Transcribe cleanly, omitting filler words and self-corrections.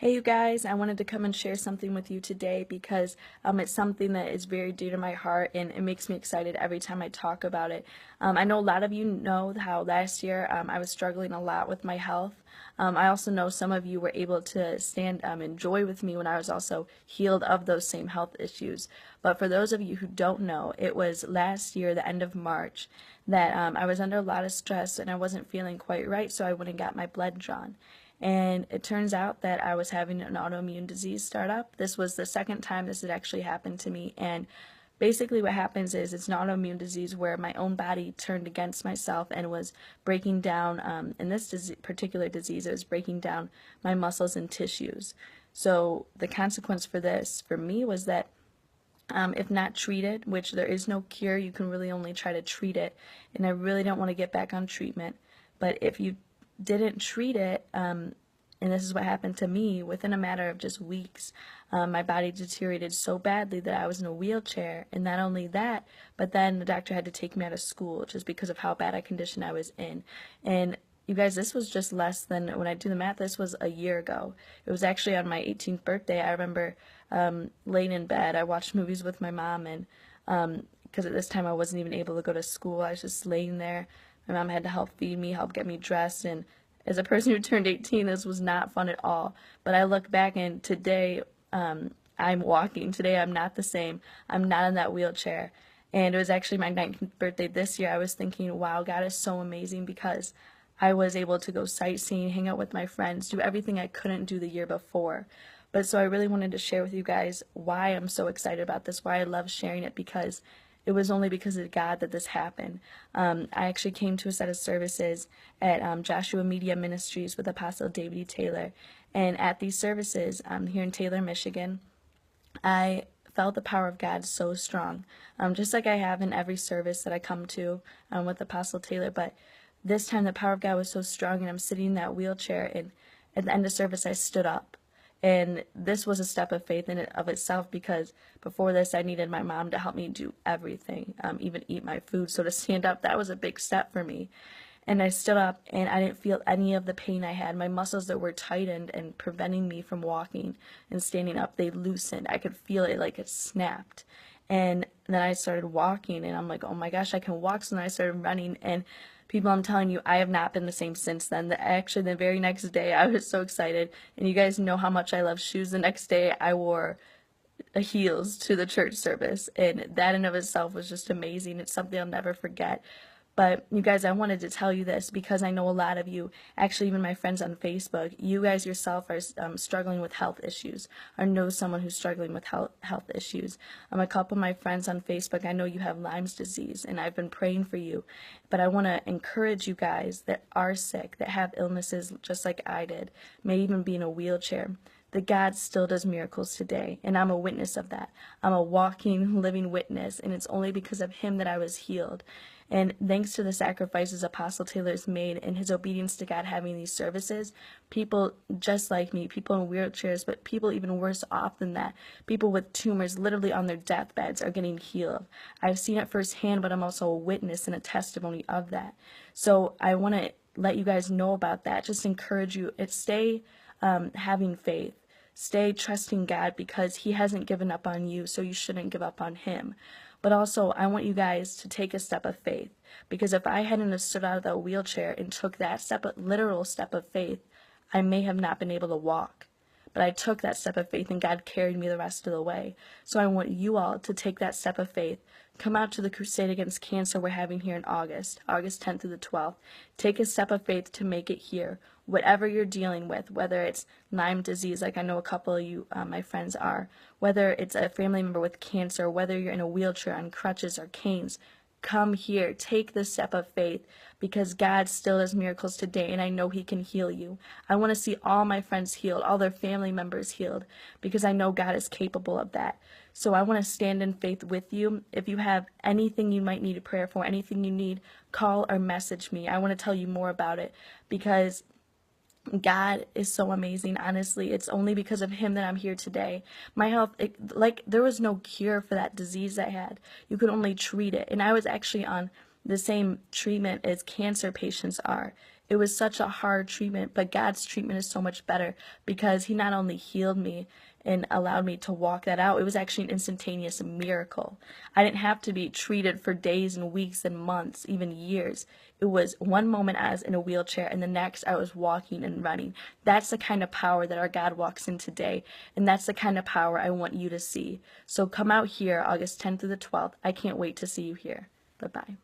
Hey you guys, I wanted to come and share something with you today because it's something that is very dear to my heart and it makes me excited every time I talk about it. I know a lot of you know how last year I was struggling a lot with my health. I also know some of you were able to stand and joy with me when I was also healed of those same health issues. But for those of you who don't know, it was last year, the end of March, that I was under a lot of stress and I wasn't feeling quite right, so I went and got my blood drawn. And it turns out that I was having an autoimmune disease start up. This was the second time this had actually happened to me. And basically what happens is it's an autoimmune disease where my own body turned against myself and was breaking down, in this particular disease, it was breaking down my muscles and tissues. So the consequence for this, for me, was that if not treated, which there is no cure, you can really only try to treat it. And I really don't want to get back on treatment. But if you didn't treat it, and this is what happened to me, within a matter of just weeks, my body deteriorated so badly that I was in a wheelchair. And not only that, but then the doctor had to take me out of school just because of how bad a condition I was in. And you guys, this was just less than, when I do the math, this was a year ago. It was actually on my 18th birthday. I remember laying in bed. I watched movies with my mom, and because at this time I wasn't even able to go to school. I was just laying there. My mom had to help feed me, help get me dressed, and as a person who turned 18, this was not fun at all. But I look back, and today I'm walking. Today I'm not the same. I'm not in that wheelchair. And it was actually my 19th birthday this year. I was thinking, wow, God is so amazing because I was able to go sightseeing, hang out with my friends, do everything I couldn't do the year before. But so I really wanted to share with you guys why I'm so excited about this, why I love sharing it, because it was only because of God that this happened. I actually came to a set of services at Joshua Media Ministries with Apostle David E. Taylor. And at these services here in Taylor, Michigan, I felt the power of God so strong, just like I have in every service that I come to with Apostle Taylor. But this time the power of God was so strong, and I'm sitting in that wheelchair, and at the end of service I stood up. And this was a step of faith in it of itself, because before this I needed my mom to help me do everything, even eat my food. So to stand up, that was a big step for me. And I stood up and I didn't feel any of the pain I had. My muscles that were tightened and preventing me from walking and standing up, they loosened. I could feel it like it snapped. And then I started walking, and I'm like, oh my gosh, I can walk. So then I started running, and people, I'm telling you, I have not been the same since then. Actually, the very next day, I was so excited. And you guys know how much I love shoes. The next day, I wore heels to the church service, and that in of itself was just amazing. It's something I'll never forget. But you guys, I wanted to tell you this because I know a lot of you, actually even my friends on Facebook, you guys yourself are struggling with health issues, or know someone who's struggling with health issues. A couple of my friends on Facebook, I know you have Lyme's disease, and I've been praying for you. But I want to encourage you guys that are sick, that have illnesses just like I did, may even be in a wheelchair, that God still does miracles today, and I'm a witness of that. I'm a walking, living witness, and it's only because of Him that I was healed. And thanks to the sacrifices Apostle Taylor's made and his obedience to God having these services, people just like me, people in wheelchairs, but people even worse off than that, people with tumors literally on their deathbeds are getting healed. I've seen it firsthand, but I'm also a witness and a testimony of that. So I want to let you guys know about that. Just encourage you. Stay having faith. Stay trusting God, because He hasn't given up on you, so you shouldn't give up on Him. But also, I want you guys to take a step of faith, because if I hadn't have stood out of that wheelchair and took that literal step of faith, I may have not been able to walk. But I took that step of faith, and God carried me the rest of the way. So I want you all to take that step of faith. Come out to the crusade against cancer we're having here in August 10th through the 12th. Take a step of faith to make it here. Whatever you're dealing with, whether it's Lyme disease, like I know a couple of you, my friends are, whether it's a family member with cancer, whether you're in a wheelchair, on crutches or canes, come here, take the step of faith, because God still does miracles today, and I know He can heal you. I want to see all my friends healed, all their family members healed, because I know God is capable of that. So I want to stand in faith with you. If you have anything you might need a prayer for, anything you need, call or message me. I want to tell you more about it, because God is so amazing. Honestly, it's only because of Him that I'm here today. My health, there was no cure for that disease I had. You could only treat it. And I was actually on the same treatment as cancer patients are. It was such a hard treatment, but God's treatment is so much better because he not only healed me and allowed me to walk that out, it was actually an instantaneous miracle. I didn't have to be treated for days and weeks and months, even years. It was one moment I was in a wheelchair and the next I was walking and running. That's the kind of power that our God walks in today, and that's the kind of power I want you to see. So come out here August 10th through the 12th. I can't wait to see you here. Bye-bye.